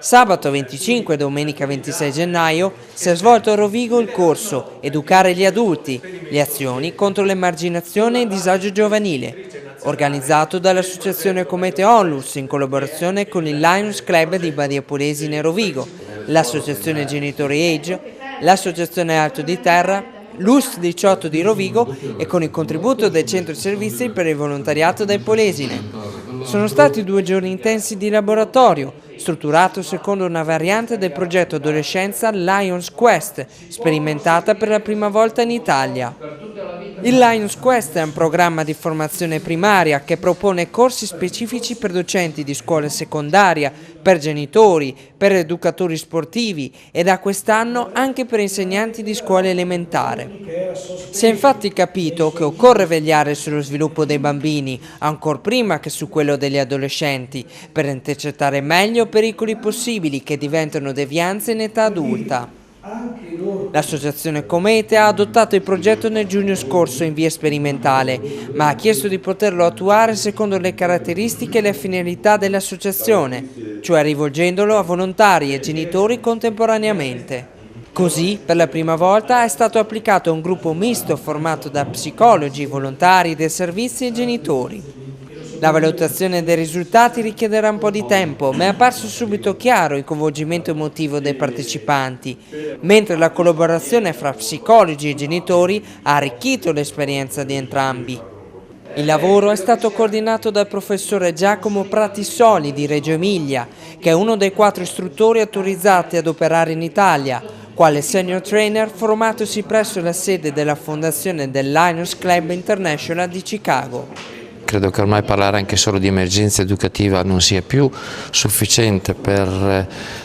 Sabato 25 e domenica 26 gennaio si è svolto a Rovigo il corso Educare gli adulti, le azioni contro l'emarginazione e il disagio giovanile, organizzato dall'associazione Comete Onlus in collaborazione con il Lions Club di Badia Polesine Rovigo, l'associazione Genitori Age, l'associazione Alto di Terra, l'UST 18 di Rovigo e con il contributo del Centro Servizi per il Volontariato del Polesine. Sono stati 2 giorni intensi di laboratorio, strutturato secondo una variante del progetto Adolescenza Lions Quest, sperimentata per la prima volta in Italia. Il Lions Quest è un programma di formazione primaria che propone corsi specifici per docenti di scuola secondaria, per genitori, per educatori sportivi e da quest'anno anche per insegnanti di scuola elementare. Si è infatti capito che occorre vegliare sullo sviluppo dei bambini, ancor prima che su quello degli adolescenti, per intercettare meglio pericoli possibili che diventano devianze in età adulta. L'associazione Comete ha adottato il progetto nel giugno scorso in via sperimentale, ma ha chiesto di poterlo attuare secondo le caratteristiche e le finalità dell'associazione, cioè rivolgendolo a volontari e genitori contemporaneamente. Così, per la prima volta, è stato applicato un gruppo misto formato da psicologi, volontari del servizio e genitori. La valutazione dei risultati richiederà un po' di tempo, ma è apparso subito chiaro il coinvolgimento emotivo dei partecipanti, mentre la collaborazione fra psicologi e genitori ha arricchito l'esperienza di entrambi. Il lavoro è stato coordinato dal professore Giacomo Pratissoli di Reggio Emilia, che è uno dei 4 istruttori autorizzati ad operare in Italia, quale senior trainer formatosi presso la sede della fondazione del Lions Club International di Chicago. Credo che ormai parlare anche solo di emergenza educativa non sia più sufficiente per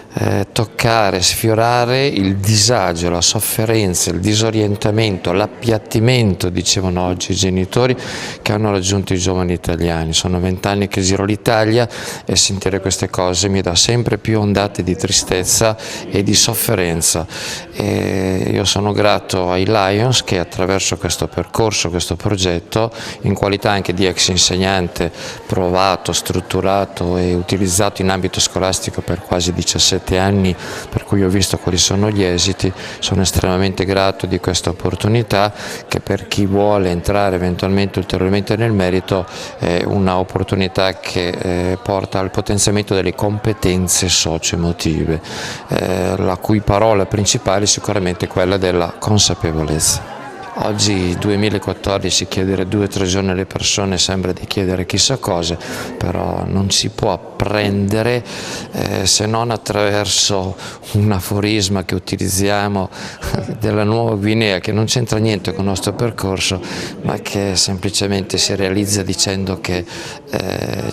toccare, sfiorare il disagio, la sofferenza, il disorientamento, l'appiattimento, dicevano oggi i genitori, che hanno raggiunto i giovani italiani. Sono 20 anni che giro l'Italia e sentire queste cose mi dà sempre più ondate di tristezza e di sofferenza. E io sono grato ai Lions che attraverso questo percorso, questo progetto, in qualità anche di ex insegnante provato, strutturato e utilizzato in ambito scolastico per quasi 17 anni, per cui ho visto quali sono gli esiti, sono estremamente grato di questa opportunità che per chi vuole entrare eventualmente ulteriormente nel merito è una opportunità che porta al potenziamento delle competenze socio-emotive, la cui parola principale è sicuramente quella della consapevolezza. Oggi 2014 chiedere 2 o 3 giorni alle persone sembra di chiedere chissà cosa, però non si può apprendere se non attraverso un aforisma che utilizziamo della Nuova Guinea, che non c'entra niente con il nostro percorso, ma che semplicemente si realizza dicendo che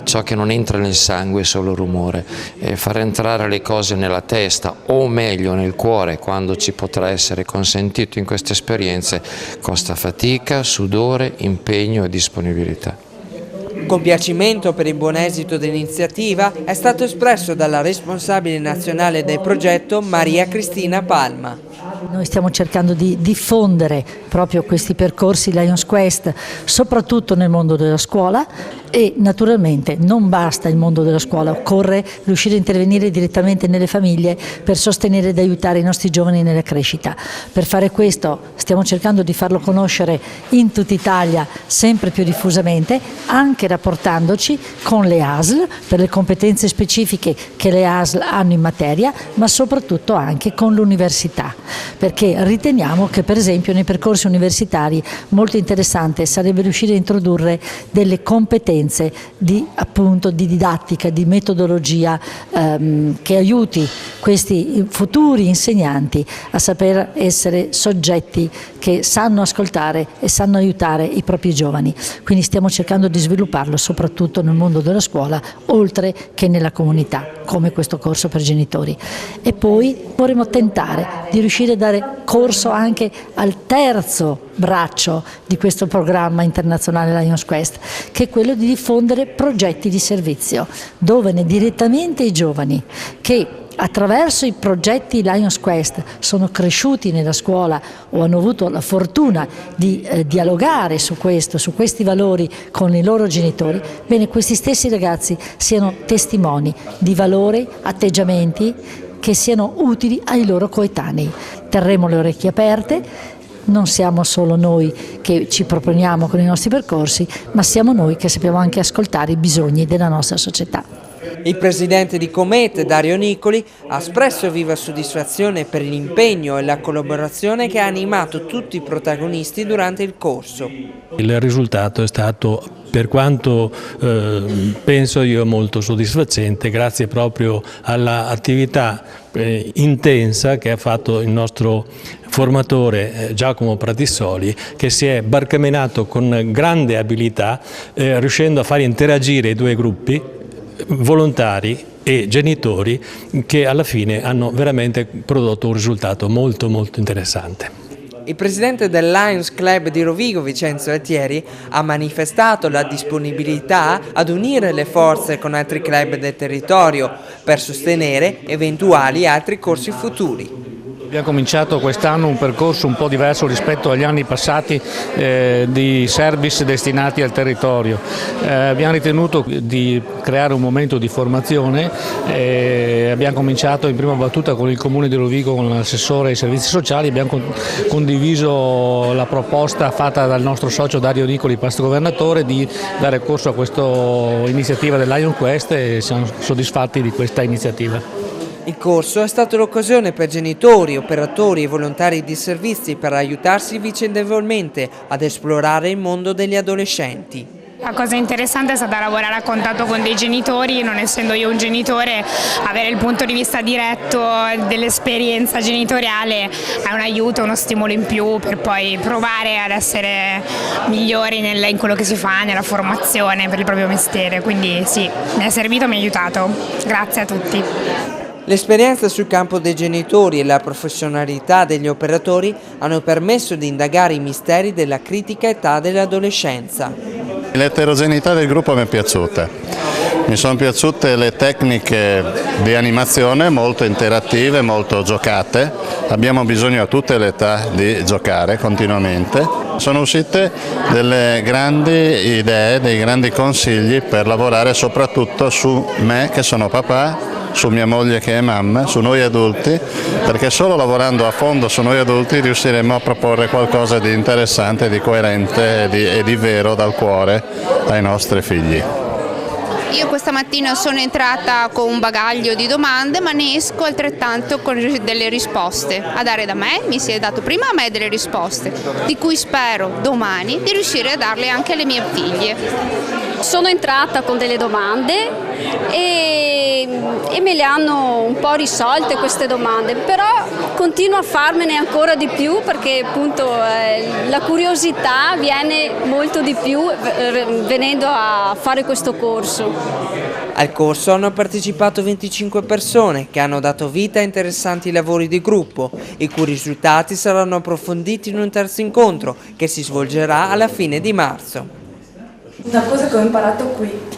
ciò che non entra nel sangue è solo rumore, e far entrare le cose nella testa o meglio nel cuore quando ci potrà essere consentito in queste esperienze costa fatica, sudore, impegno e disponibilità. Compiacimento per il buon esito dell'iniziativa è stato espresso dalla responsabile nazionale del progetto Maria Cristina Palma. Noi stiamo cercando di diffondere proprio questi percorsi Lions Quest, soprattutto nel mondo della scuola, e naturalmente non basta il mondo della scuola, occorre riuscire a intervenire direttamente nelle famiglie per sostenere ed aiutare i nostri giovani nella crescita. Per fare questo stiamo cercando di farlo conoscere in tutta Italia sempre più diffusamente, anche rapportandoci con le ASL per le competenze specifiche che le ASL hanno in materia, ma soprattutto anche con l'università, perché riteniamo che per esempio nei percorsi universitari molto interessante sarebbe riuscire a introdurre delle competenze di didattica, di metodologia che aiuti questi futuri insegnanti a saper essere soggetti che sanno ascoltare e sanno aiutare i propri giovani. Quindi stiamo cercando di svilupparlo soprattutto nel mondo della scuola, oltre che nella comunità, come questo corso per genitori. E poi vorremmo tentare di riuscire a dare corso anche al terzo braccio di questo programma internazionale Lions Quest, che è quello di diffondere progetti di servizio, dove direttamente i giovani che attraverso i progetti Lions Quest sono cresciuti nella scuola o hanno avuto la fortuna di dialogare su questo, su questi valori con i loro genitori, bene, questi stessi ragazzi siano testimoni di valori, atteggiamenti che siano utili ai loro coetanei. Terremo le orecchie aperte, non siamo solo noi che ci proponiamo con i nostri percorsi, ma siamo noi che sappiamo anche ascoltare i bisogni della nostra società. Il presidente di Comet, Dario Nicoli, ha espresso viva soddisfazione per l'impegno e la collaborazione che ha animato tutti i protagonisti durante il corso. Il risultato è stato, per quanto penso io, molto soddisfacente, grazie proprio all'attività intensa che ha fatto il nostro formatore Giacomo Pratissoli, che si è barcamenato con grande abilità, riuscendo a far interagire i due gruppi, volontari e genitori, che alla fine hanno veramente prodotto un risultato molto interessante. Il presidente del Lions Club di Rovigo, Vincenzo Altieri, ha manifestato la disponibilità ad unire le forze con altri club del territorio per sostenere eventuali altri corsi futuri. Abbiamo cominciato quest'anno un percorso un po' diverso rispetto agli anni passati di service destinati al territorio. Abbiamo ritenuto di creare un momento di formazione, abbiamo cominciato in prima battuta con il Comune di Rovigo, con l'assessore ai servizi sociali, abbiamo condiviso la proposta fatta dal nostro socio Dario Nicoli, past governatore, di dare corso a questa iniziativa del Lions Quest e siamo soddisfatti di questa iniziativa. Il corso è stato l'occasione per genitori, operatori e volontari di servizi per aiutarsi vicendevolmente ad esplorare il mondo degli adolescenti. La cosa interessante è stata lavorare a contatto con dei genitori, non essendo io un genitore, avere il punto di vista diretto dell'esperienza genitoriale è un aiuto, uno stimolo in più per poi provare ad essere migliori in quello che si fa, nella formazione per il proprio mestiere, quindi sì, mi è servito, mi ha aiutato. Grazie a tutti. L'esperienza sul campo dei genitori e la professionalità degli operatori hanno permesso di indagare i misteri della critica età dell'adolescenza. L'eterogeneità del gruppo mi è piaciuta. Mi sono piaciute le tecniche di animazione molto interattive, molto giocate. Abbiamo bisogno a tutte le età di giocare continuamente. Sono uscite delle grandi idee, dei grandi consigli per lavorare soprattutto su me che sono papà, su mia moglie che è mamma, su noi adulti, perché solo lavorando a fondo su noi adulti riusciremo a proporre qualcosa di interessante, di coerente e di vero dal cuore ai nostri figli. Io questa mattina sono entrata con un bagaglio di domande, ma ne esco altrettanto con delle risposte a dare da me. Mi si è dato prima a me delle risposte, di cui spero domani di riuscire a darle anche alle mie figlie. Sono entrata con delle domande e me le hanno un po' risolte queste domande, però continuo a farmene ancora di più perché appunto la curiosità viene molto di più venendo a fare questo corso. Al corso hanno partecipato 25 persone che hanno dato vita a interessanti lavori di gruppo, i cui risultati saranno approfonditi in un terzo incontro che si svolgerà alla fine di marzo. Una cosa che ho imparato qui.